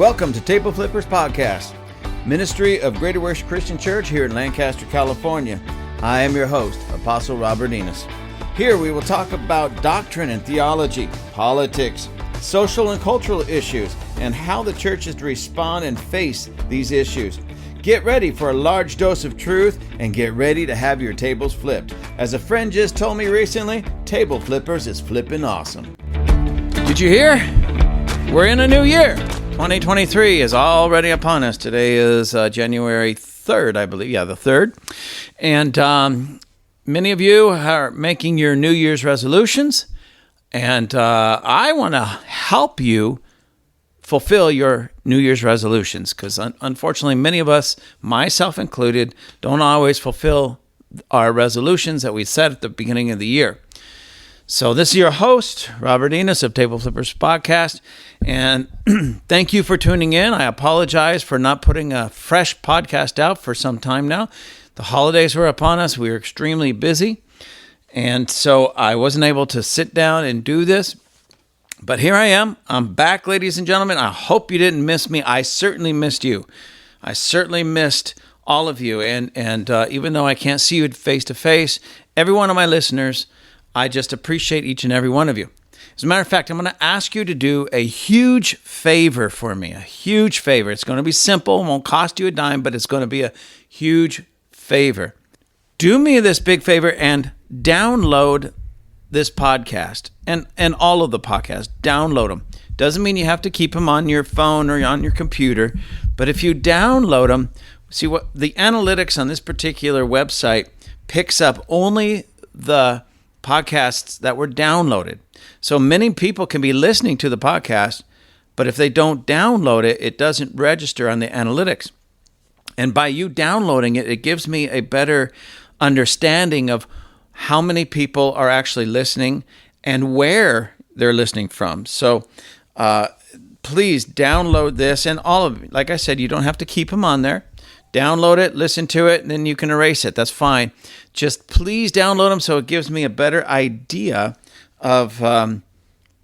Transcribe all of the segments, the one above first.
Welcome to Table Flippers Podcast, ministry of Greater Worship Christian Church here in Lancaster, California. I am your host, Apostle Robert Enos. Here we will talk about doctrine and theology, politics, social and cultural issues, and how the church is to respond and face these issues. Get ready for a large dose of truth and get ready to have your tables flipped. As a friend just told me recently, Table Flippers is flipping awesome. Did you hear? We're in a new year. 2023 is already upon us. Today is January 3rd, I believe. Yeah, the 3rd. And many of you are making your New Year's resolutions. And I want to help you fulfill your New Year's resolutions because unfortunately, many of us, myself included, don't always fulfill our resolutions that we set at the beginning of the year. So this is your host, Robert Enos of Table Flippers Podcast, and thank you for tuning in. I apologize for not putting a fresh podcast out for some time now. The holidays were upon us. We were extremely busy, and so I wasn't able to sit down and do this. But here I am. I'm back, ladies and gentlemen. I hope you didn't miss me. I certainly missed you. I certainly missed all of you, and even though I can't see you face to face, every one of my listeners, I just appreciate each and every one of you. As a matter of fact, I'm going to ask you to do a huge favor for me, a huge favor. It's going to be simple, it won't cost you a dime, but it's going to be a huge favor. Do me this big favor and download this podcast and all of the podcasts. Download them. Doesn't mean you have to keep them on your phone or on your computer, but if you download them, see what the analytics on this particular website picks up only the podcasts that were downloaded. So many people can be listening to the podcast, but if they don't download it, it doesn't register on the analytics. And by you downloading it, it gives me a better understanding of how many people are actually listening and where they're listening from. So please download this, and all of it. Like I said, you don't have to keep them on there. Download it, listen to it, and then you can erase it. That's fine. Just please download them so it gives me a better idea of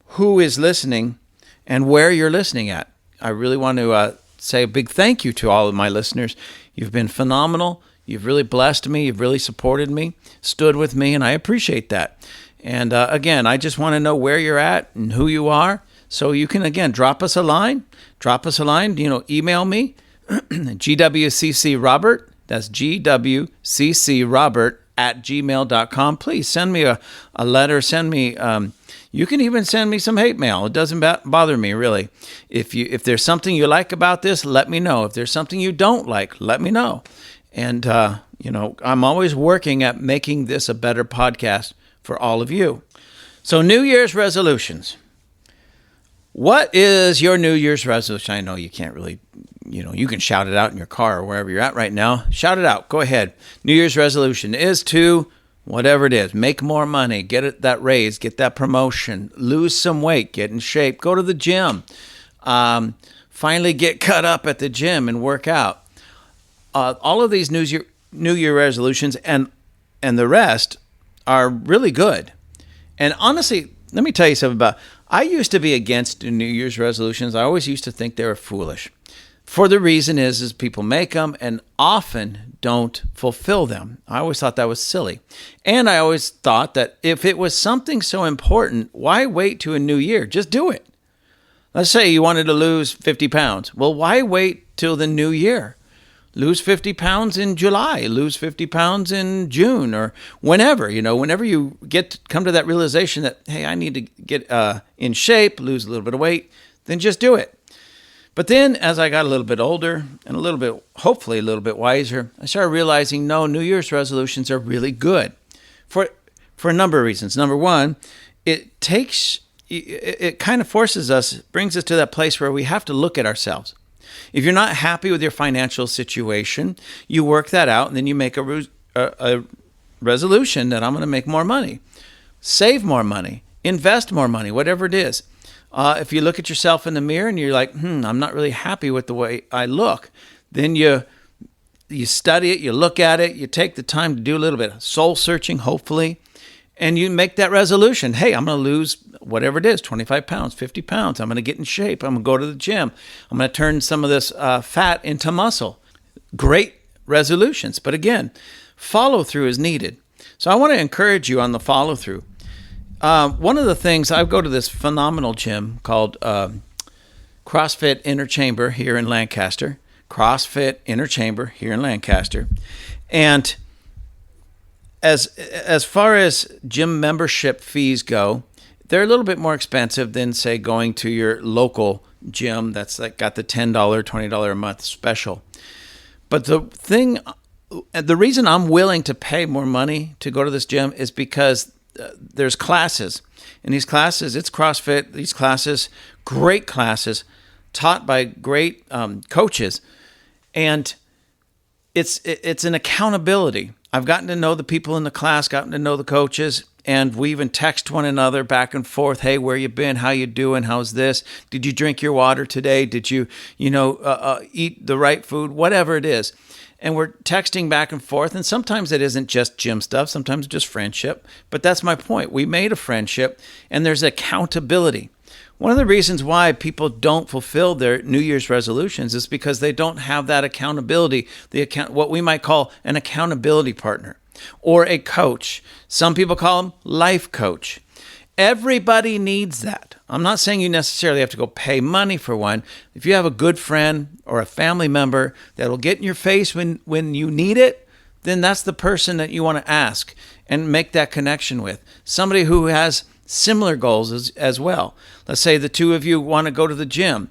who is listening and where you're listening at. I really want to say a big thank you to all of my listeners. You've been phenomenal. You've really blessed me. You've really supported me, stood with me, and I appreciate that. And again, I just want to know where you're at and who you are. So you can, again, drop us a line, email me. GWCCRobert, that's GWCCRobert@gmail.com. Please send me a letter, send me, you can even send me some hate mail. It doesn't bother me, really. If there's something you like about this, let me know. If there's something you don't like, let me know. And, I'm always working at making this a better podcast for all of you. So New Year's resolutions. What is your New Year's resolution? I know you can't really, you can shout it out in your car or wherever you're at right now. Shout it out. Go ahead. New Year's resolution is to, whatever it is, make more money, get that raise, get that promotion, lose some weight, get in shape, go to the gym, finally get cut up at the gym and work out. All of these New Year resolutions and the rest are really good. And honestly, let me tell you something I used to be against New Year's resolutions. I always used to think they were foolish. For the reason is people make them and often don't fulfill them. I always thought that was silly. And I always thought that if it was something so important, why wait to a new year? Just do it. Let's say you wanted to lose 50 pounds. Well, why wait till the new year? Lose 50 pounds in July, lose 50 pounds in June, or whenever you come to that realization that, hey, I need to get in shape, lose a little bit of weight, then just do it. But then as I got a little bit older and hopefully a little bit wiser, I started realizing, no, New Year's resolutions are really good for a number of reasons. Number one, it kind of forces us, brings us to that place where we have to look at ourselves. If you're not happy with your financial situation, you work that out and then you make a resolution that I'm going to make more money, save more money, invest more money, whatever it is. If you look at yourself in the mirror and you're like, I'm not really happy with the way I look, then you study it, you look at it, you take the time to do a little bit of soul searching, hopefully, And you make that resolution. Hey, I'm going to lose whatever it is, 25 pounds, 50 pounds. I'm going to get in shape. I'm going to go to the gym. I'm going to turn some of this fat into muscle. Great resolutions. But again, follow through is needed. So I want to encourage you on the follow through. One of the things, I go to this phenomenal gym called CrossFit Inner Chamber here in Lancaster. CrossFit Inner Chamber here in Lancaster. And as far as gym membership fees go, they're a little bit more expensive than, say, going to your local gym that's like got the $10, $20 a month special. But the reason I'm willing to pay more money to go to this gym is because there's classes. In these classes, it's CrossFit. These classes, great classes, taught by great coaches, and it's an accountability. I've gotten to know the people in the class, gotten to know the coaches, and we even text one another back and forth. Hey, where you been? How you doing? How's this? Did you drink your water today? Did you eat the right food? Whatever it is. And we're texting back and forth. And sometimes it isn't just gym stuff. Sometimes it's just friendship. But that's my point. We made a friendship, and there's accountability. One of the reasons why people don't fulfill their New Year's resolutions is because they don't have that accountability, what we might call an accountability partner or a coach. Some people call them life coach. Everybody needs that. I'm not saying you necessarily have to go pay money for one. If you have a good friend or a family member that will get in your face when you need it, then that's the person that you want to ask and make that connection with. Somebody who has similar goals as well. Let's say the two of you want to go to the gym,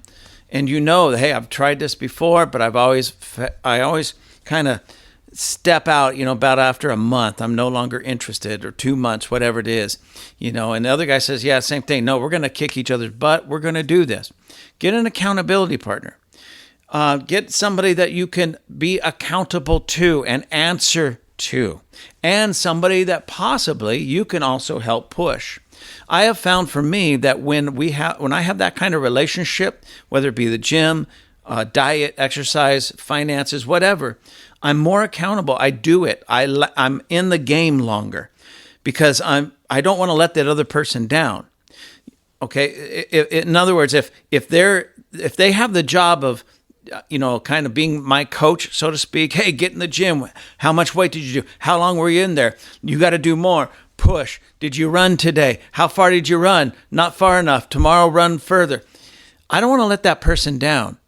and you know, hey, I've tried this before, but I always kind of step out, about after a month. I'm no longer interested, or 2 months, whatever it is, and the other guy says, yeah, same thing. No, we're going to kick each other's butt. We're going to do this. Get an accountability partner. Get somebody that you can be accountable to and answer to, and somebody that possibly you can also help push. I have found for me that when I have that kind of relationship, whether it be the gym, diet, exercise, finances, whatever, I'm more accountable. I do it. I'm in the game longer because I don't want to let that other person down. Okay. In other words, if they have the job of, kind of being my coach, so to speak, hey, get in the gym. How much weight did you do? How long were you in there? You got to do more. Push. Did you run today? How far did you run? Not far enough. Tomorrow, run further. I don't want to let that person down.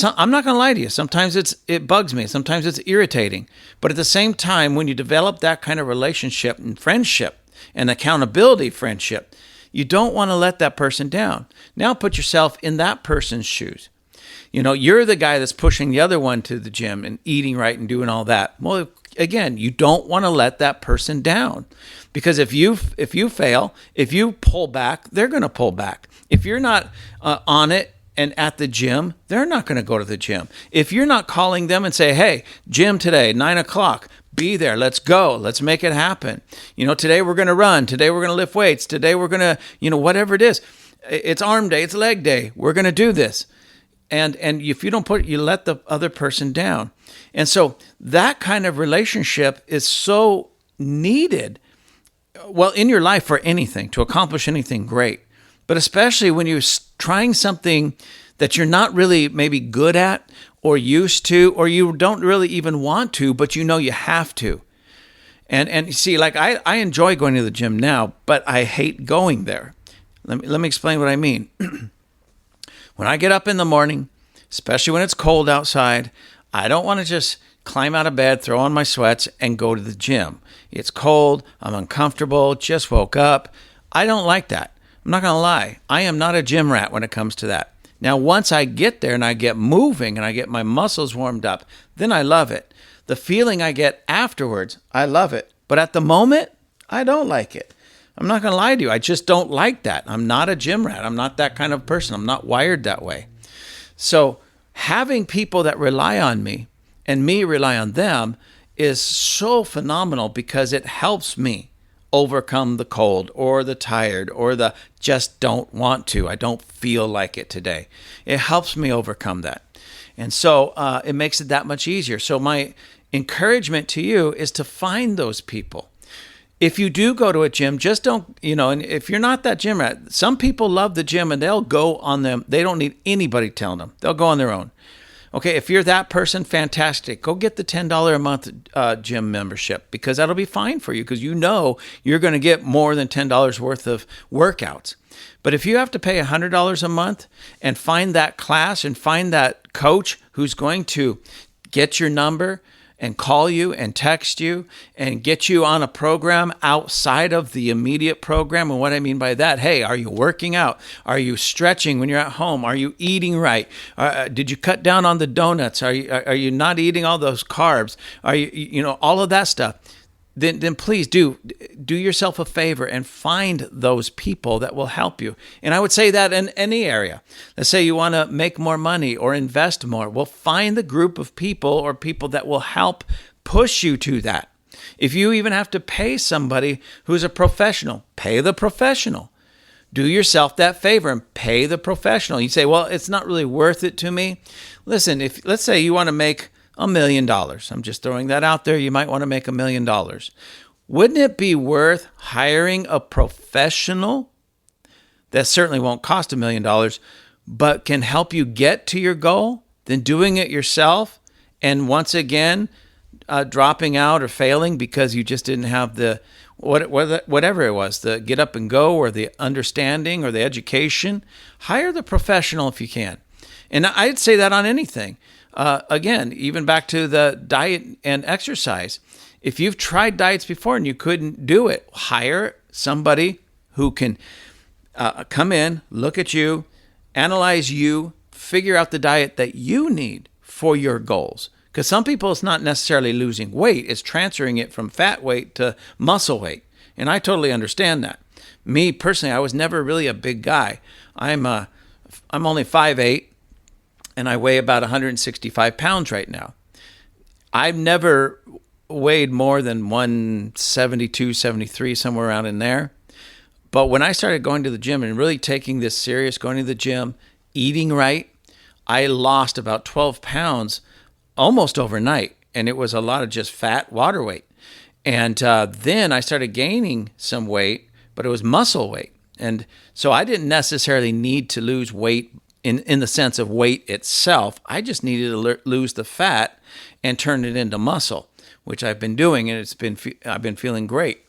I'm not going to lie to you. Sometimes it bugs me. Sometimes it's irritating. But at the same time, when you develop that kind of relationship and friendship and accountability friendship, you don't want to let that person down. Now put yourself in that person's shoes. You're the guy that's pushing the other one to the gym and eating right and doing all that. Well, again, you don't want to let that person down, because if you fail, if you pull back, they're going to pull back. If you're not on it and at the gym, they're not going to go to the gym. If you're not calling them and say, hey, gym today, 9:00, be there. Let's go. Let's make it happen. Today we're going to run. Today we're going to lift weights. Today we're going to, whatever it is. It's arm day. It's leg day. We're going to do this. And if you don't you let the other person down. And so that kind of relationship is so needed, well, in your life for anything, to accomplish anything great. But especially when you're trying something that you're not really maybe good at or used to, or you don't really even want to, but you have to. And see, like I enjoy going to the gym now, but I hate going there. Let me explain what I mean. When I get up in the morning, especially when it's cold outside, I don't want to just climb out of bed, throw on my sweats, and go to the gym. It's cold, I'm uncomfortable, just woke up. I don't like that. I'm not going to lie. I am not a gym rat when it comes to that. Now, once I get there and I get moving and I get my muscles warmed up, then I love it. The feeling I get afterwards, I love it. But at the moment, I don't like it. I'm not going to lie to you. I just don't like that. I'm not a gym rat. I'm not that kind of person. I'm not wired that way. So having people that rely on me and me rely on them is so phenomenal, because it helps me overcome the cold or the tired or the just don't want to. I don't feel like it today. It helps me overcome that. And so it makes it that much easier. So my encouragement to you is to find those people. if you do go to a gym, just don't, and if you're not that gym rat, some people love the gym and they'll go on them. They don't need anybody telling them. They'll go on their own. Okay, if you're that person, fantastic. Go get the $10 a month gym membership, because that'll be fine for you, because you're going to get more than $10 worth of workouts. But if you have to pay $100 a month and find that class and find that coach who's going to get your number and call you and text you and get you on a program outside of the immediate program. And what I mean by that, hey, are you working out? Are you stretching when you're at home? Are you eating right? Did you cut down on the donuts? Are you not eating all those carbs? Are you all of that stuff? Then please do yourself a favor and find those people that will help you. And I would say that in any area. Let's say you want to make more money or invest more. Well, find the group of people or people that will help push you to that. If you even have to pay somebody who's a professional, pay the professional. Do yourself that favor and pay the professional. You say, well, it's not really worth it to me. Listen, let's say you want to make $1 million. I'm just throwing that out there. You might want to make $1 million. Wouldn't it be worth hiring a professional that certainly won't cost $1 million, but can help you get to your goal, than doing it yourself and once again dropping out or failing because you just didn't have the whatever it was, the get up and go or the understanding or the education? Hire the professional if you can. And I'd say that on anything. Again, even back to the diet and exercise. If you've tried diets before and you couldn't do it, hire somebody who can come in, look at you, analyze you, figure out the diet that you need for your goals. Because some people, it's not necessarily losing weight, it's transferring it from fat weight to muscle weight. And I totally understand that. Me personally, I was never really a big guy. I'm only 5'8", and I weigh about 165 pounds right now. I've never weighed more than 172, 73, somewhere around in there. But when I started going to the gym and really taking this serious, going to the gym, eating right, I lost about 12 pounds almost overnight. And it was a lot of just fat, water weight. And then I started gaining some weight, but it was muscle weight. And so I didn't necessarily need to lose weight in the sense of weight itself. I just needed to lose the fat and turn it into muscle, which I've been doing, and I've been feeling great.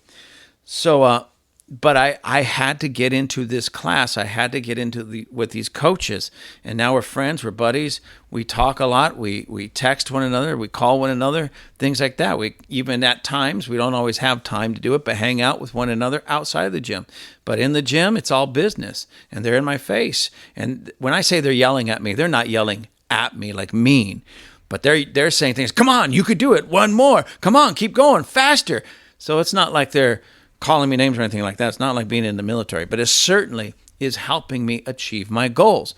So, but I had to get into this class. I had to get into with these coaches, and now we're friends, we're buddies. We talk a lot. We text one another, we call one another, things like that. We even at times, we don't always have time to do it, but hang out with one another outside of the gym. But in the gym, it's all business, and they're in my face. And when I say they're yelling at me, they're not yelling at me like mean, but they're saying things. Come on, you could do it. One more. Come on, keep going faster. So it's not like they're calling me names or anything like that. It's not like being in the military, but it certainly is helping me achieve my goals.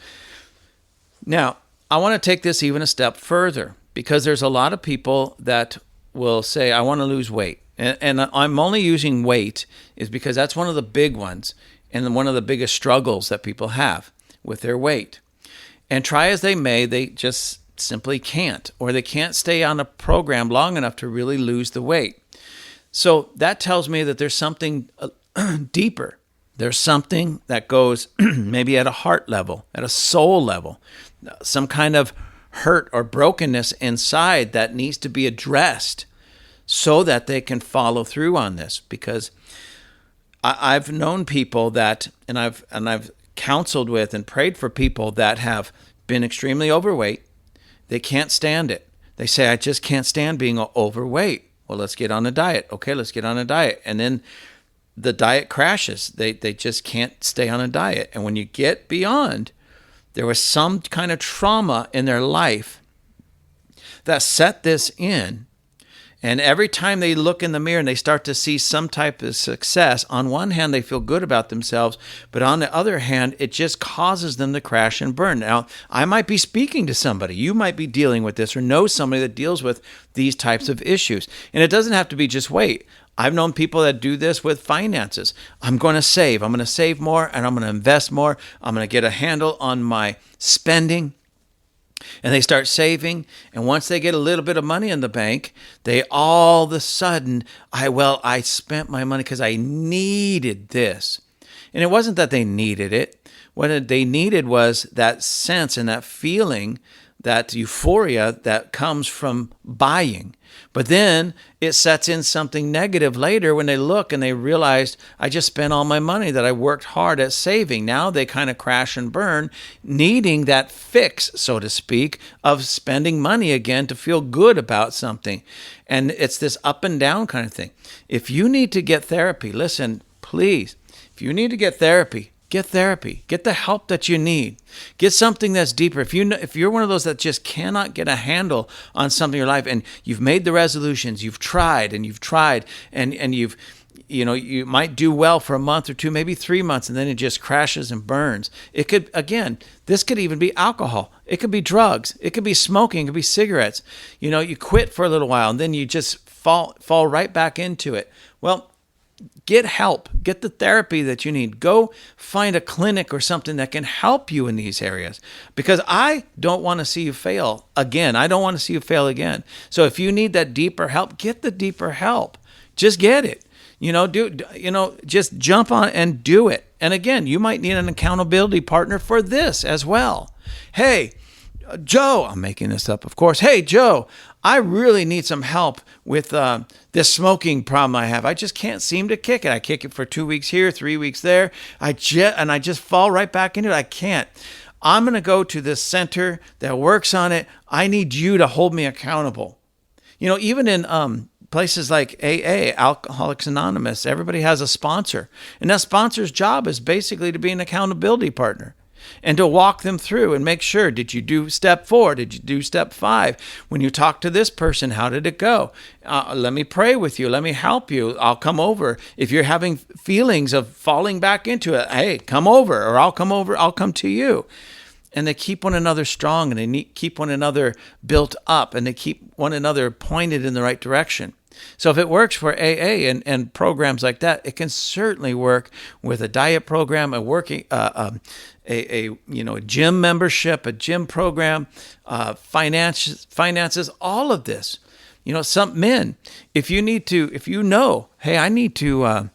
Now, I want to take this even a step further, because there's a lot of people that will say, I want to lose weight. And I'm only using weight is because that's one of the big ones and one of the biggest struggles that people have with their weight. And try as they may, they just simply can't, or they can't stay on a program long enough to really lose the weight. So that tells me that there's something deeper. There's something that goes maybe at a heart level, at a soul level, some kind of hurt or brokenness inside that needs to be addressed so that they can follow through on this. Because I've known people that, and I've counseled with and prayed for people that have been extremely overweight. They can't stand it. They say, I just can't stand being overweight. Well, let's get on a diet. Okay, let's get on a diet. And then the diet crashes. They just can't stay on a diet. And when you get beyond, there was some kind of trauma in their life that set this in. And every time they look in the mirror and they start to see some type of success, on one hand, they feel good about themselves, but on the other hand, it just causes them to crash and burn. Now, I might be speaking to somebody. You might be dealing with this or know somebody that deals with these types of issues. And it doesn't have to be just weight. I've known people that do this with finances. I'm going to save. I'm going to save more, and I'm going to invest more. I'm going to get a handle on my spending. And they start saving, and once they get a little bit of money in the bank, they all of a sudden, I spent my money because I needed this. And it wasn't that they needed it. What they needed was that sense and that feeling, that euphoria that comes from buying. But then it sets in something negative later when they look and they realize, I just spent all my money that I worked hard at saving. Now they kind of crash and burn, needing that fix, so to speak, of spending money again to feel good about something. And it's this up and down kind of thing. If you need to get therapy, listen, please, if you need to get therapy, get therapy. Get the help that you need. Get something that's deeper. If you're one of those that just cannot get a handle on something in your life, and you've made the resolutions, you've tried, and you've you might do well for a month or two, maybe 3 months, and then it just crashes and burns. It could, again, this could even be alcohol. It could be drugs. It could be smoking. It could be cigarettes. You quit for a little while, and then you just fall right back into it. Well, get help. Get the therapy that you need. Go find a clinic or something that can help you in these areas, because I don't want to see you fail again. I don't want to see you fail again. So if you need that deeper help, get the deeper help. Just get it. Just jump on and do it. And again, you might need an accountability partner for this as well. Hey, Joe, I'm making this up, of course. Hey, Joe, I really need some help with this smoking problem I have. I just can't seem to kick it. I kick it for 2 weeks here, 3 weeks there. I just fall right back into it. I can't. I'm going to go to this center that works on it. I need you to hold me accountable. Even in places like AA, Alcoholics Anonymous, everybody has a sponsor. And that sponsor's job is basically to be an accountability partner and to walk them through and make sure, did you do step 4? Did you do step 5? When you talk to this person, how did it go? Let me pray with you. Let me help you. I'll come over. If you're having feelings of falling back into it, hey, come over, or I'll come over. I'll come to you. And they keep one another strong, and they keep one another built up, and they keep one another pointed in the right direction. So if it works for AA and programs like that, it can certainly work with a diet program, a gym membership, a gym program, finances, all of this. Some men, if you know, hey, I need to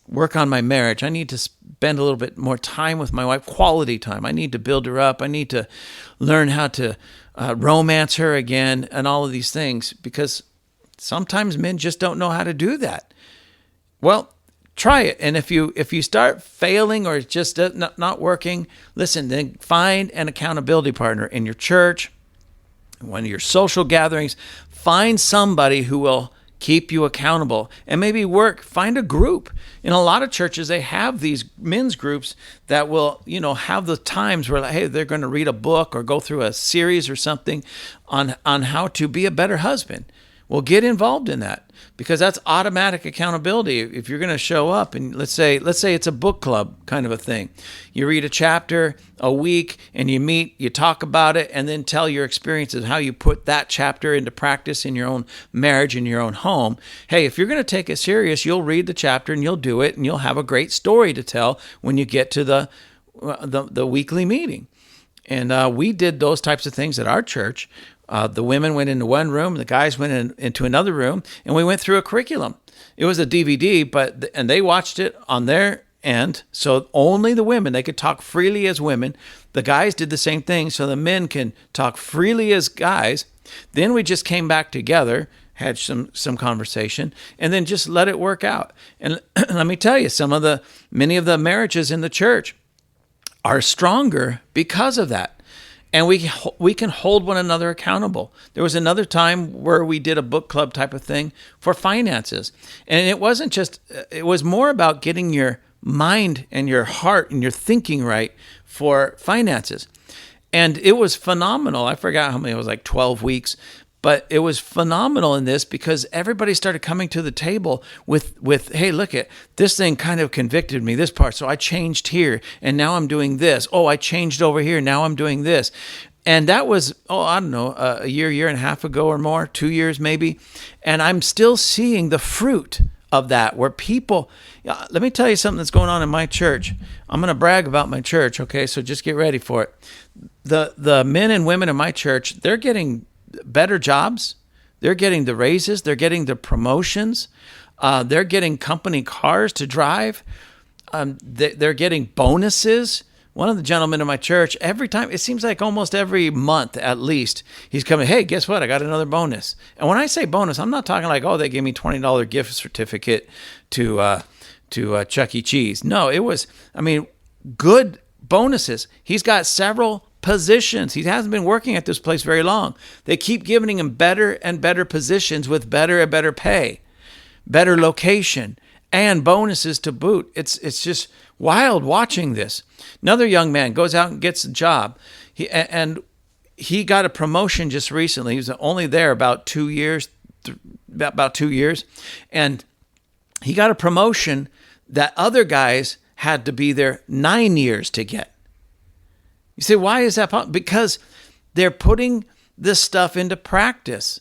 work on my marriage. I need to spend a little bit more time with my wife, quality time. I need to build her up. I need to learn how to romance her again, and all of these things, because sometimes men just don't know how to do that. Well, try it. And if you start failing or it's just not working, listen, then find an accountability partner in your church, one of your social gatherings. Find somebody who will keep you accountable, and maybe find a group. In a lot of churches, they have these men's groups that will, have the times where, hey, they're going to read a book or go through a series or something on how to be a better husband. Well, get involved in that, because that's automatic accountability. If you're going to show up and let's say it's a book club kind of a thing. You read a chapter a week and you meet, you talk about it, and then tell your experiences, how you put that chapter into practice in your own marriage, in your own home. Hey, if you're going to take it serious, you'll read the chapter and you'll do it, and you'll have a great story to tell when you get to the weekly meeting. And we did those types of things at our church. The women went into one room, the guys went into another room, and we went through a curriculum. It was a DVD, and they watched it on their end, so only the women, they could talk freely as women. The guys did the same thing, so the men can talk freely as guys. Then we just came back together, had some conversation, and then just let it work out. And let me tell you, many of the marriages in the church are stronger because of that. And we can hold one another accountable. There was another time where we did a book club type of thing for finances. And it was more about getting your mind and your heart and your thinking right for finances. And it was phenomenal. I forgot how many, it was like 12 weeks. But it was phenomenal in this, because everybody started coming to the table with, hey, look at this thing kind of convicted me, this part. So I changed here, and now I'm doing this. Oh, I changed over here. Now I'm doing this. And that was, I don't know, a year and a half ago or more, 2 years maybe. And I'm still seeing the fruit of that, where people, let me tell you something that's going on in my church. I'm going to brag about my church, okay? So just get ready for it. The men and women in my church, they're getting better jobs. They're getting the raises. They're getting the promotions. They're getting company cars to drive. They're getting bonuses. One of the gentlemen in my church, every time, it seems like almost every month at least, he's coming, hey, guess what? I got another bonus. And when I say bonus, I'm not talking like, oh, they gave me $20 gift certificate to Chuck E. Cheese. No, it was, good bonuses. He's got several positions. He hasn't been working at this place very long. They keep giving him better and better positions with better and better pay, better location, and bonuses to boot. It's just wild watching this. Another young man goes out and gets a job. He got a promotion just recently. He was only there about 2 years, and he got a promotion that other guys had to be there 9 years to get. You say, why is that possible? Because they're putting this stuff into practice.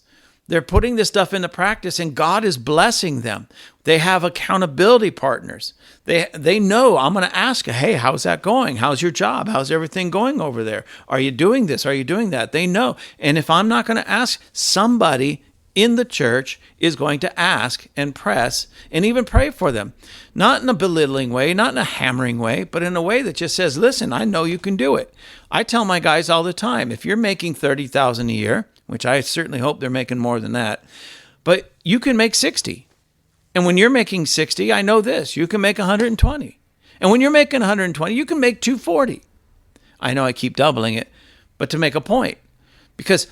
They're putting this stuff into practice, and God is blessing them. They have accountability partners. They know I'm going to ask, hey, how's that going? How's your job? How's everything going over there? Are you doing this? Are you doing that? They know. And if I'm not going to ask, somebody in the church is going to ask and press and even pray for them. Not in a belittling way, not in a hammering way, but in a way that just says, listen, I know you can do it. I tell my guys all the time, if you're making $30,000 a year, which I certainly hope they're making more than that, but you can make 60. And when you're making 60, I know this, you can make 120. And when you're making 120, you can make 240. I know I keep doubling it, but to make a point, because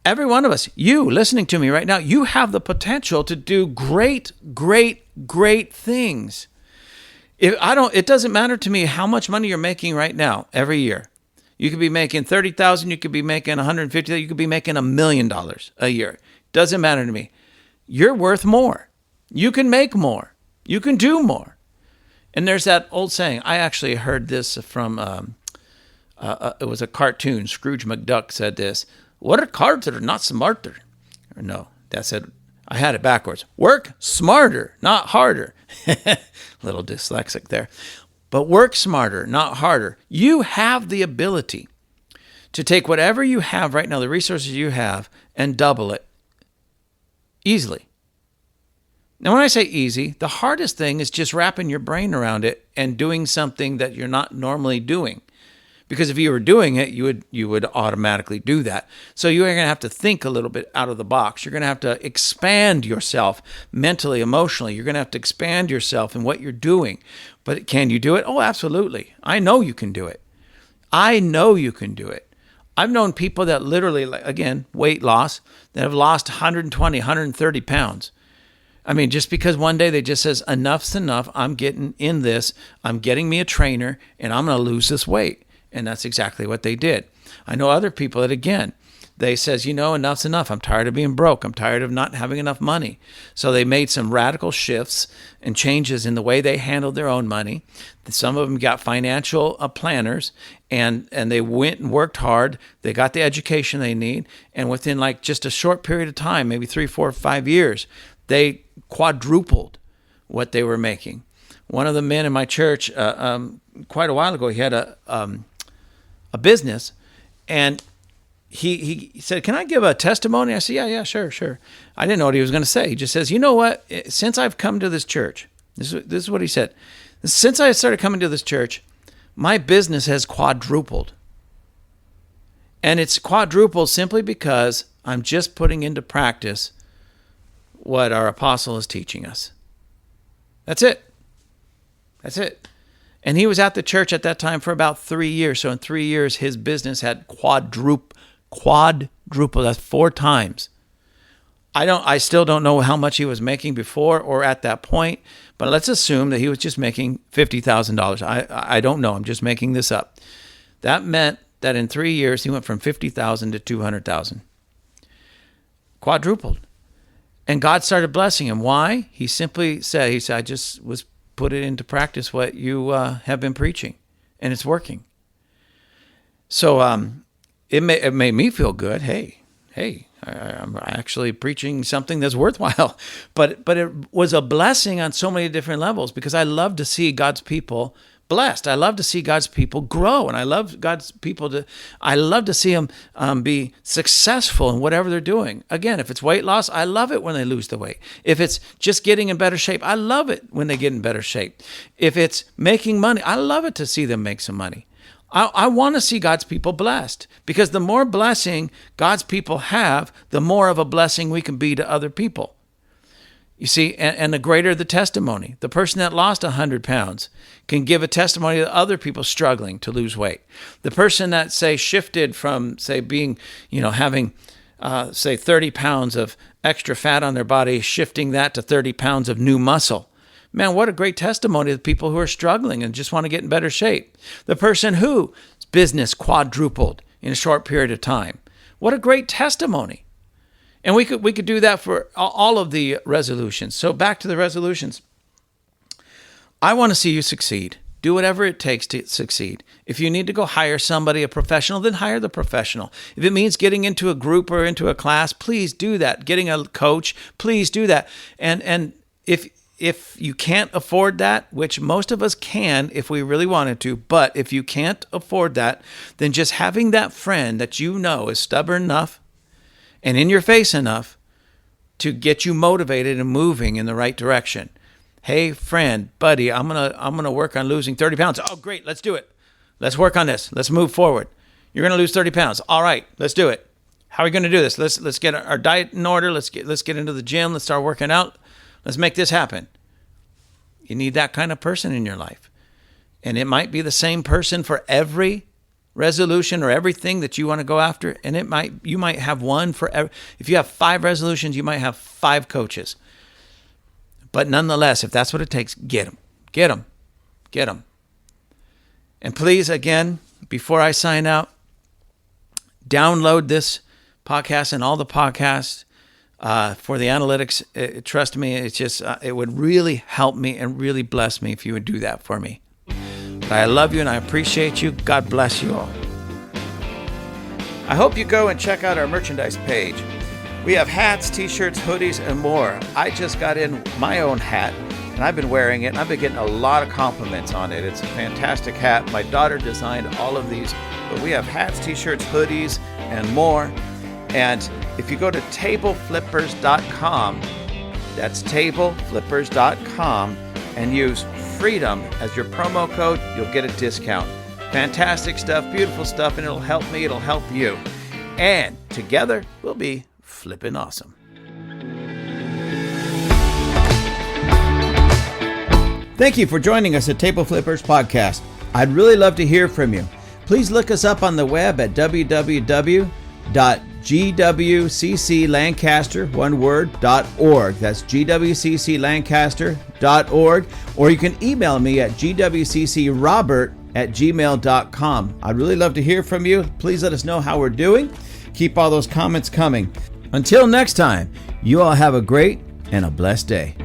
every one of us, you listening to me right now, you have the potential to do great, great, great things. It doesn't matter to me how much money you're making right now every year. You could be making $30,000, you could be making $150,000, you could be making $1 million a year. Doesn't matter to me. You're worth more. You can make more. You can do more. And there's that old saying. I actually heard this from, it was a cartoon. Scrooge McDuck said this. Work harder, not smarter. Or no, that said, I had it backwards. Work smarter, not harder. Little dyslexic there. But work smarter, not harder. You have the ability to take whatever you have right now, the resources you have, and double it easily. Now, when I say easy, the hardest thing is just wrapping your brain around it and doing something that you're not normally doing. Because if you were doing it, you would automatically do that. So you're going to have to think a little bit out of the box. You're going to have to expand yourself mentally, emotionally. You're going to have to expand yourself in what you're doing. But can you do it? Oh, absolutely. I know you can do it. I know you can do it. I've known people that literally, again, weight loss, that have lost 120, 130 pounds. I mean, just because one day they just says, enough's enough, I'm getting in this, I'm getting me a trainer, and I'm going to lose this weight. And that's exactly what they did. I know other people that, again, they says, enough's enough. I'm tired of being broke. I'm tired of not having enough money. So they made some radical shifts and changes in the way they handled their own money. Some of them got financial planners, and they went and worked hard. They got the education they need. And within like just a short period of time, maybe 3, 4, 5 years, they quadrupled what they were making. One of the men in my church, quite a while ago, he had a business, and he said, can I give a testimony? I said, yeah, sure. I didn't know what he was going to say. He just says, you know what? Since I've come to this church, this is what he said. Since I started coming to this church, my business has quadrupled. And it's quadrupled simply because I'm just putting into practice what our apostle is teaching us. That's it. And he was at the church at that time for about 3 years. So in 3 years, his business had quadrupled. That's 4 times. I still don't know how much he was making before or at that point, but let's assume that he was just making $50,000. I don't know. I'm just making this up. That meant that in 3 years, he went from $50,000 to $200,000. Quadrupled. And God started blessing him. Why? He simply said, I just was put it into practice what you have been preaching, and it's working. So it made me feel good. Hey, I'm actually preaching something that's worthwhile. But it was a blessing on so many different levels, because I love to see God's people blessed. I love to see God's people grow, and I love to see them be successful in whatever they're doing. Again, if it's weight loss, I love it when they lose the weight. If it's just getting in better shape, I love it when they get in better shape. If it's making money, I love it to see them make some money. I want to see God's people blessed, because the more blessing God's people have, the more of a blessing we can be to other people. You see, and the greater the testimony. The person that lost 100 pounds can give a testimony to other people struggling to lose weight. The person that, say, shifted from, say, being, having, say, 30 pounds of extra fat on their body, shifting that to 30 pounds of new muscle. Man, what a great testimony to the people who are struggling and just want to get in better shape. The person whose business quadrupled in a short period of time. What a great testimony. And we could do that for all of the resolutions. So back to the resolutions. I want to see you succeed. Do whatever it takes to succeed. If you need to go hire somebody, a professional, then hire the professional. If it means getting into a group or into a class, please do that. Getting a coach, please do that. And if you can't afford that, which most of us can if we really wanted to, but if you can't afford that, then just having that friend that you know is stubborn enough and in your face enough to get you motivated and moving in the right direction. Hey, friend, buddy, I'm gonna work on losing 30 pounds. Oh, great, let's do it. Let's work on this. Let's move forward. You're gonna lose 30 pounds. All right, let's do it. How are we gonna do this? Let's get our diet in order. Let's get into the gym. Let's start working out. Let's make this happen. You need that kind of person in your life. And it might be the same person for every resolution or everything that you want to go after. And you might have one for every. If you have 5 resolutions, you might have 5 coaches. But nonetheless, if that's what it takes, get them. And please, again, before I sign out, download this podcast and all the podcasts for the analytics. Trust me, it's just it would really help me and really bless me if you would do that for me. But I love you and I appreciate you. God bless you all. I hope you go and check out our merchandise page. We have hats, t-shirts, hoodies, and more. I just got in my own hat, and I've been wearing it, and I've been getting a lot of compliments on it. It's a fantastic hat. My daughter designed all of these, but we have hats, t-shirts, hoodies, and more. And if you go to tableflippers.com, that's tableflippers.com, and use FREEDOM as your promo code, you'll get a discount. Fantastic stuff, beautiful stuff, and it'll help me, it'll help you. And together, we'll be flipping awesome. Thank you for joining us at Table Flippers Podcast. I'd really love to hear from you. Please look us up on the web at www.gwcclancaster.org. That's gwcclancaster.org. Or you can email me at gwccrobert@gmail.com. I'd really love to hear from you. Please let us know how we're doing. Keep all those comments coming. Until next time, you all have a great and a blessed day.